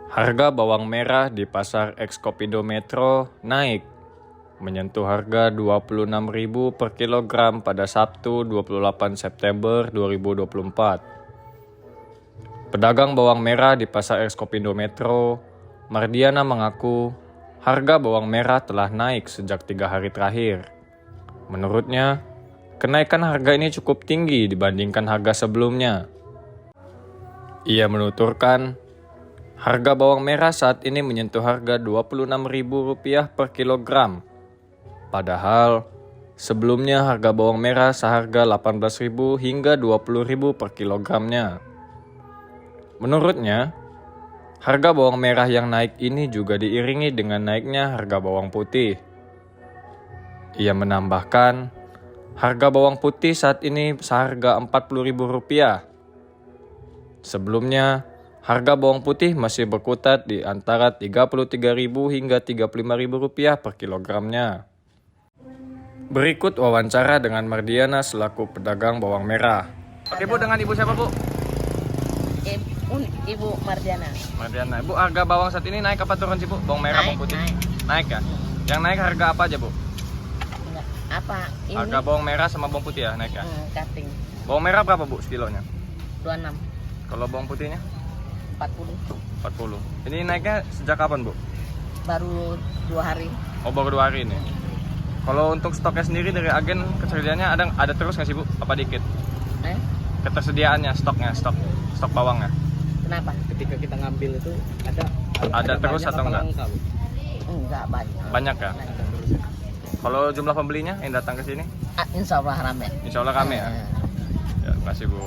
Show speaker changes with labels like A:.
A: Harga bawang merah di pasar Ekskopindo Metro naik, menyentuh harga Rp26.000 per kilogram pada Sabtu 28 September 2024. Pedagang bawang merah di pasar Ekskopindo Metro, Mardiana mengaku harga bawang merah telah naik sejak 3 hari terakhir. Menurutnya, kenaikan harga ini cukup tinggi dibandingkan harga sebelumnya. Ia menuturkan, harga bawang merah saat ini menyentuh harga Rp26.000 per kilogram. Padahal, sebelumnya harga bawang merah seharga Rp18.000 hingga Rp20.000 per kilogramnya. Menurutnya, harga bawang merah yang naik ini juga diiringi dengan naiknya harga bawang putih. Ia menambahkan, harga bawang putih saat ini seharga Rp40.000. Sebelumnya, harga bawang putih masih berkutat di antara Rp33.000 hingga Rp35.000 per kilogramnya. Berikut wawancara dengan Mardiana selaku pedagang bawang merah. Oke Bu, dengan Ibu siapa Bu?
B: Ibu Mardiana.
A: Mardiana. Bu, harga bawang saat ini naik apa turun sih Bu? Bawang merah, bawang putih? Naik ya? Yang naik harga apa aja Bu?
B: Apa? Ini?
A: Harga bawang merah sama bawang putih ya naik ya?
B: Cutting.
A: Bawang merah berapa Bu sekilonya?
B: 26.
A: Kalau bawang putihnya?
B: 40.
A: 40. Ini naiknya sejak kapan Bu?
B: Baru 2 hari.
A: Oh, baru 2 hari ini. Kalau untuk stoknya sendiri dari agen ketersediaannya ada terus nggak sih Bu? Apa dikit? Ketersediaannya, stok bawangnya.
B: Kenapa?
C: Ketika kita ngambil itu ada
A: Terus atau enggak?
B: Enggak banyak.
A: Banyak ya? Kalau jumlah pembelinya yang datang ke sini?
B: Insya Allah rame.
A: Insya Allah rame ya? Ya, terima kasih Bu.